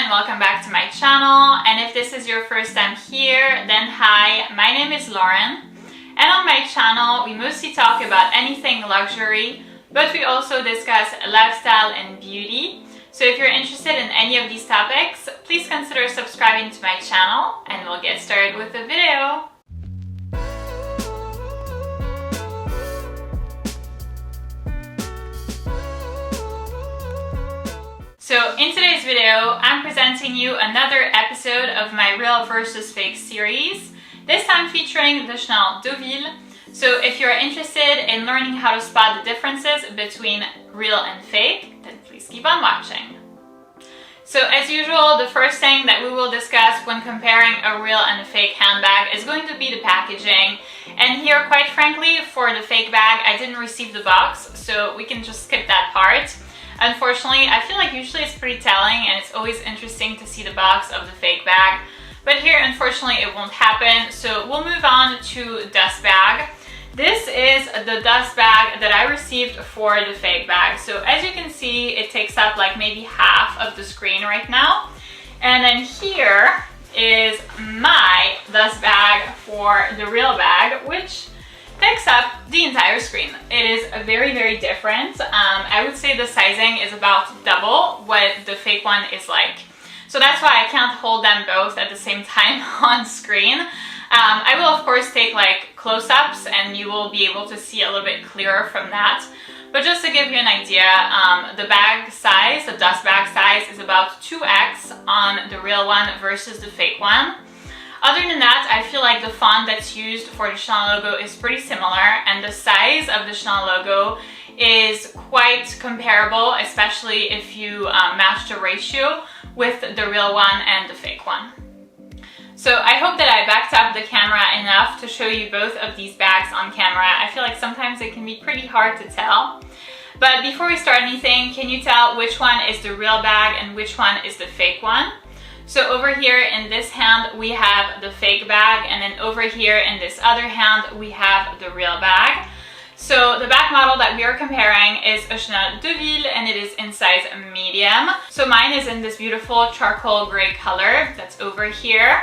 and welcome back to my channel. And if this is your first time here, then hi, my name is Lauren. And on my channel, we mostly talk about anything luxury, but we also discuss lifestyle and beauty. So if you're interested in any of these topics, please consider subscribing to my channel and we'll get started with the video. So in today's video, I'm presenting you another episode of my Real vs Fake series, this time featuring the Chanel Deauville. So if you're interested in learning how to spot the differences between real and fake, then please keep on watching. So as usual, the first thing that we will discuss when comparing a real and a fake handbag is going to be the packaging. And here, quite frankly, for the fake bag, I didn't receive the box, so we can just skip that part. Unfortunately, I feel like usually it's pretty telling and it's always interesting to see the box of the fake bag. But here, unfortunately, it won't happen. So we'll move on to dust bag. This is the dust bag that I received for the fake bag. So as you can see, it takes up like maybe half of the screen right now. And then here is my dust bag for the real bag, which takes up the entire screen. It is very, very different. I would say the sizing is about double what the fake one is like. So that's why I can't hold them both at the same time on screen. I will of course take like close-ups and you will be able to see a little bit clearer from that. But just to give you an idea, the bag size, the dust bag size, is about 2x on the real one versus the fake one. Other than that, I feel like the font that's used for the Chanel logo is pretty similar, and the size of the Chanel logo is quite comparable, especially if you match the ratio with the real one and the fake one. So I hope that I backed up the camera enough to show you both of these bags on camera. I feel like sometimes it can be pretty hard to tell. But before we start anything, can you tell which one is the real bag and which one is the fake one? So over here in this hand, we have the fake bag, and then over here in this other hand, we have the real bag. So the bag model that we are comparing is a Chanel Deauville, and it is in size medium. So mine is in this beautiful charcoal gray color that's over here.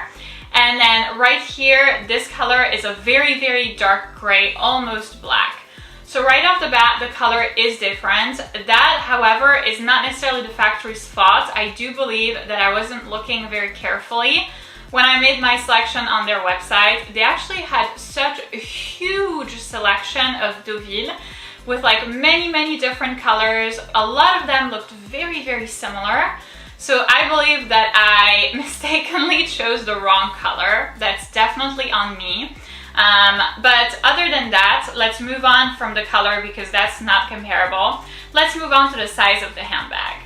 And then right here, this color is a very, very dark gray, almost black. So right off the bat, the color is different. That, however, is not necessarily the factory's fault. I do believe that I wasn't looking very carefully. When I made my selection on their website, they actually had such a huge selection of Deauville with like many, many different colors. A lot of them looked very, very similar. So I believe that I mistakenly chose the wrong color. That's definitely on me. But other than that, let's move on from the color because that's not comparable. Let's move on to the size of the handbag.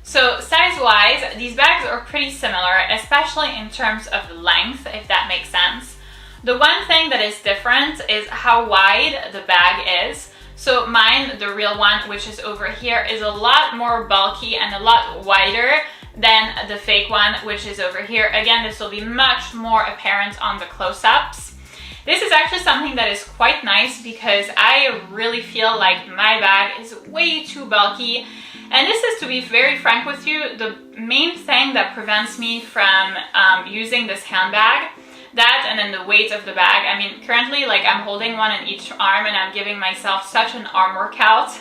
So size-wise, these bags are pretty similar, especially in terms of length, if that makes sense. The one thing that is different is how wide the bag is. So mine, the real one, which is over here, is a lot more bulky and a lot wider than the fake one, which is over here. Again, this will be much more apparent on the close-ups. This is actually something that is quite nice because I really feel like my bag is way too bulky. And this is, to be very frank with you, the main thing that prevents me from using this handbag. That and then the weight of the bag. I mean, currently, like, I'm holding one in each arm and I'm giving myself such an arm workout.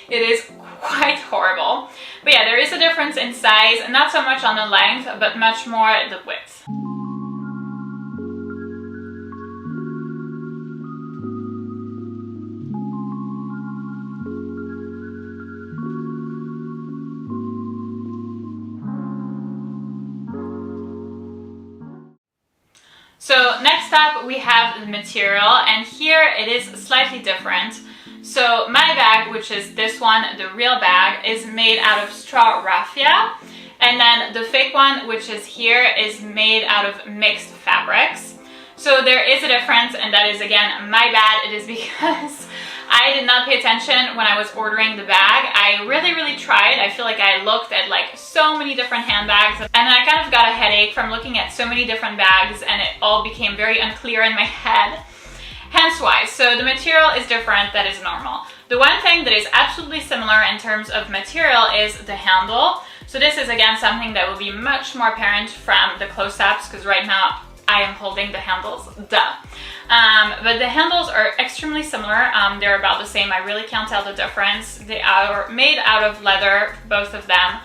It is quite horrible. But yeah, there is a difference in size, not so much on the length, but much more the width. So next up we have the material, and here it is slightly different. So my bag, which is this one, the real bag, is made out of straw raffia, and then the fake one, which is here, is made out of mixed fabrics. So there is a difference, and that is again my bad. It is because I did not pay attention when I was ordering the bag. I really tried. I feel like I looked at like so many different handbags and I kind of got a headache from looking at so many different bags, and it all became very unclear in my head. Hence why. So the material is different, that is normal. The one thing that is absolutely similar in terms of material is the handle. So this is again something that will be much more apparent from the close-ups, because right now I am holding the handles, duh. But the handles are extremely similar. They're about the same. I really can't tell the difference. They are made out of leather, both of them.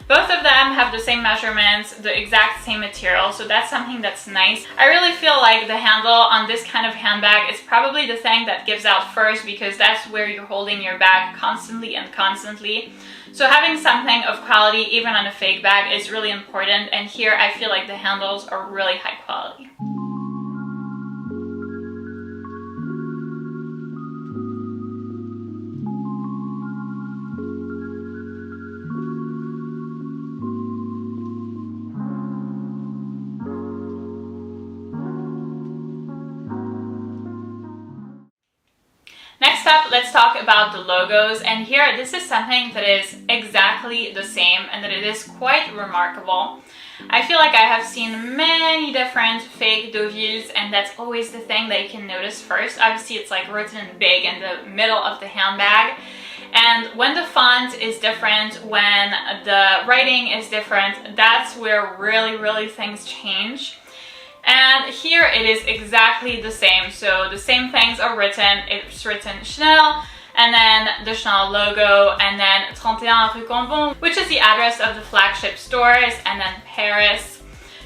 Both of them have the same measurements, the exact same material, so that's something that's nice. I really feel like the handle on this kind of handbag is probably the thing that gives out first, because that's where you're holding your bag constantly and constantly. So having something of quality, even on a fake bag, is really important, and here I feel like the handles are really high quality. Next up, let's talk about the logos, and here this is something that is exactly the same and that it is quite remarkable. I feel like I have seen many different fake Deauvilles, and that's always the thing that you can notice first. Obviously it's like written big in the middle of the handbag, and when the font is different, when the writing is different, that's where really things change. And here it is exactly the same. So the same things are written. It's written Chanel, and then the Chanel logo, and then 31 Rue Cambon, which is the address of the flagship stores, and then Paris.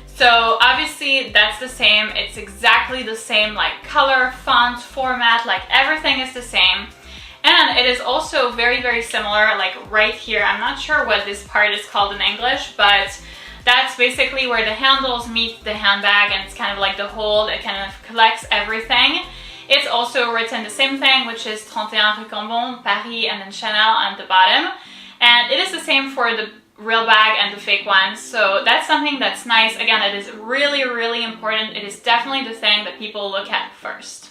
So obviously that's the same. It's exactly the same, like color, font, format, like everything is the same. And it is also very similar, like right here. I'm not sure what this part is called in English, but that's basically where the handles meet the handbag, and it's kind of like the hold. It kind of collects everything. It's also written the same thing, which is 31 Rue Cambon, Paris, and then Chanel on the bottom. And it is the same for the real bag and the fake one. So that's something that's nice. Again, it is really important. It is definitely the thing that people look at first.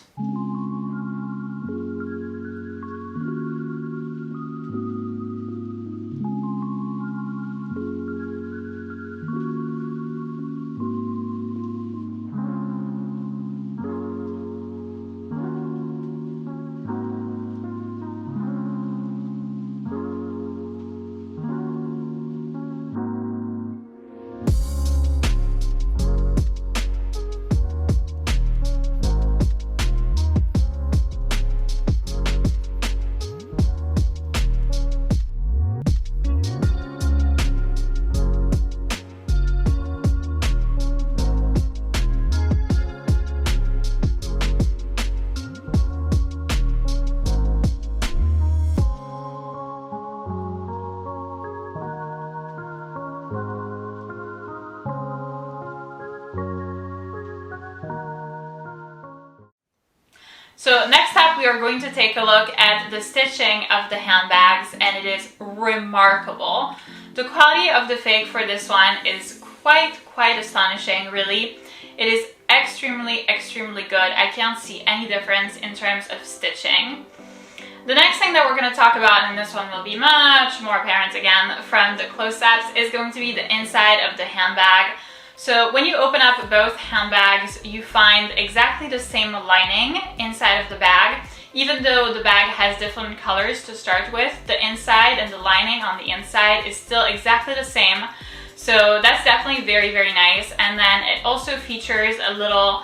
So next up, we are going to take a look at the stitching of the handbags, and it is remarkable. The quality of the fake for this one is quite astonishing, really. It is extremely good. I can't see any difference in terms of stitching. The next thing that we're going to talk about, and this one will be much more apparent again from the close-ups, is going to be the inside of the handbag. So when you open up both handbags, you find exactly the same lining inside of the bag. Even though the bag has different colors to start with, the inside and the lining on the inside is still exactly the same. So that's definitely very nice. And then it also features a little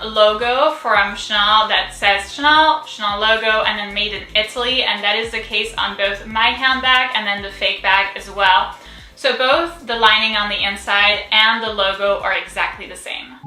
logo from Chanel that says Chanel logo, and then made in Italy. And that is the case on both my handbag and then the fake bag as well. So both the lining on the inside and the logo are exactly the same.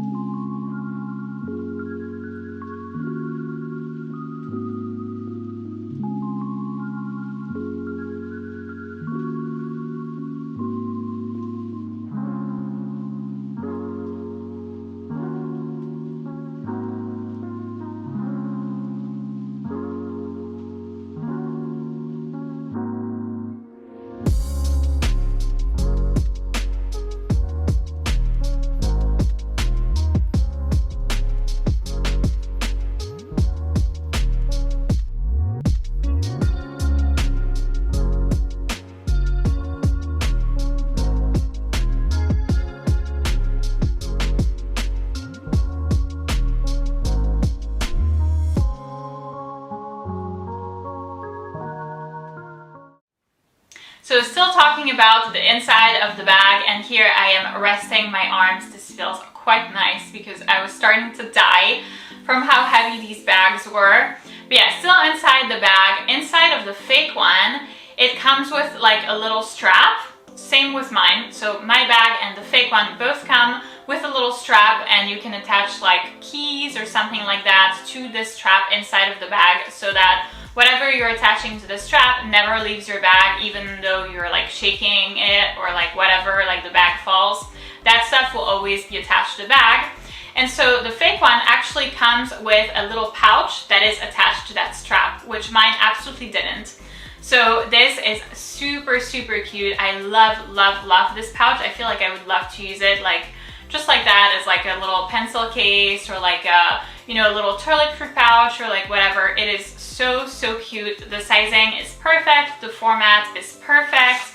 talking about the inside of the bag, and here I am resting my arms. This feels quite nice because I was starting to die from how heavy these bags were. But yeah, still inside the bag. Inside of the fake one, it comes with like a little strap. Same with mine. So my bag and the fake one both come with a little strap, and you can attach like keys or something like that to this strap inside of the bag, so that whatever you're attaching to the strap never leaves your bag, even though you're like shaking it or like whatever, like the bag falls. That stuff will always be attached to the bag. And so the fake one actually comes with a little pouch that is attached to that strap, which mine absolutely didn't. So this is super, super cute. I love, love, love this pouch. I feel like I would love to use it like just like that, as like a little pencil case, or like a, you know, a little toiletry pouch, or like whatever. It is so, so cute. The sizing is perfect. The format is perfect.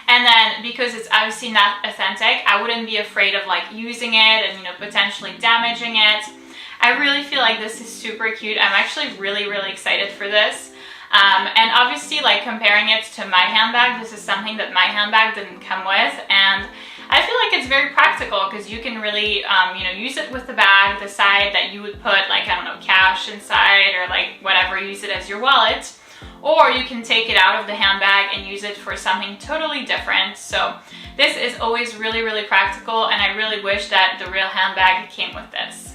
And then because it's obviously not authentic, I wouldn't be afraid of like using it and, you know, potentially damaging it. I really feel like this is super cute. I'm actually really, really excited for this. And obviously, like, comparing it to my handbag, this is something that my handbag didn't come with, and I feel like it's very practical because you can really, you know, use it with the bag, the side that you would put, like, I don't know, cash inside, or like whatever, use it as your wallet, or you can take it out of the handbag and use it for something totally different. So this is always really, really practical, and I really wish that the real handbag came with this.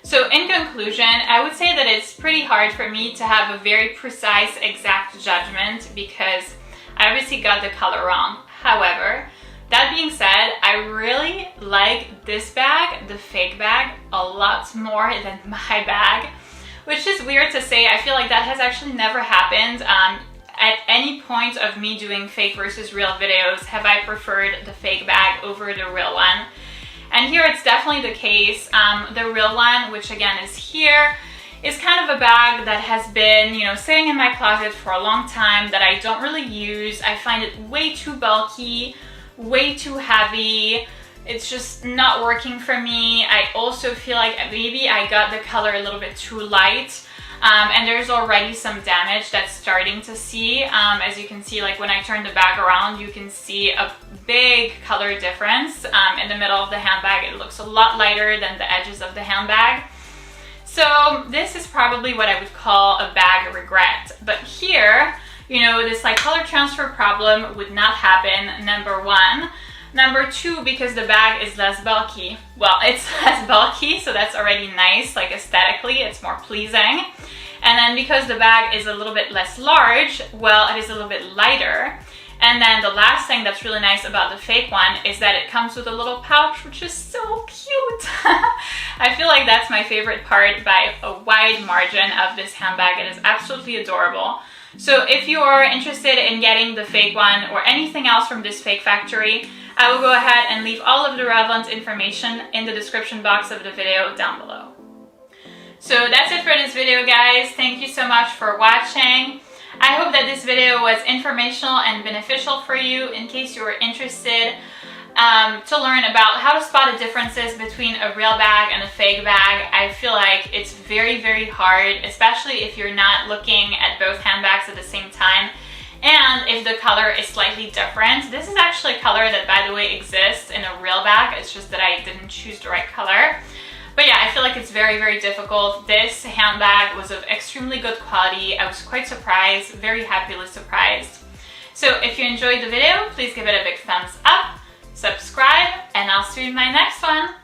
So in conclusion, I would say that it's pretty hard for me to have a very precise, exact judgment because I obviously got the color wrong. However, that being said, I really like this bag, the fake bag, a lot more than my bag, which is weird to say. I feel like that has actually never happened. At any point of me doing fake versus real videos, have I preferred the fake bag over the real one? And here it's definitely the case. The real one, which again is here, is kind of a bag that has been, you know, sitting in my closet for a long time, that I don't really use. I find it way too bulky, way too heavy. It's just not working for me. I also feel like maybe I got the color a little bit too light. And there's already some damage that's starting to see. As you can see, like when I turn the bag around, you can see a big color difference. In the middle of the handbag, it looks a lot lighter than the edges of the handbag. So this is probably what I would call a bag regret. But here, you know, this like color transfer problem would not happen, number one. Number two, because the bag is less bulky. Well, it's less bulky, so that's already nice, like aesthetically, it's more pleasing. And then because the bag is a little bit less large, well, it is a little bit lighter. And then the last thing that's really nice about the fake one is that it comes with a little pouch, which is so cute. I feel like that's my favorite part by a wide margin of this handbag. It is absolutely adorable. So if you are interested in getting the fake one or anything else from this fake factory, I will go ahead and leave all of the relevant information in the description box of the video down below. So that's it for this video, guys. Thank you so much for watching. I hope that this video was informational and beneficial for you in case you were interested to learn about how to spot the differences between a real bag and a fake bag. I feel like it's very, very hard, especially if you're not looking at both handbags at the same time. And if the color is slightly different. This is actually a color that, by the way, exists in a real bag. It's just that I didn't choose the right color. But yeah, I feel like it's very, very difficult. This handbag was of extremely good quality. I was quite surprised, very happily surprised. So if you enjoyed the video, please give it a big thumbs up, subscribe, and I'll see you in my next one.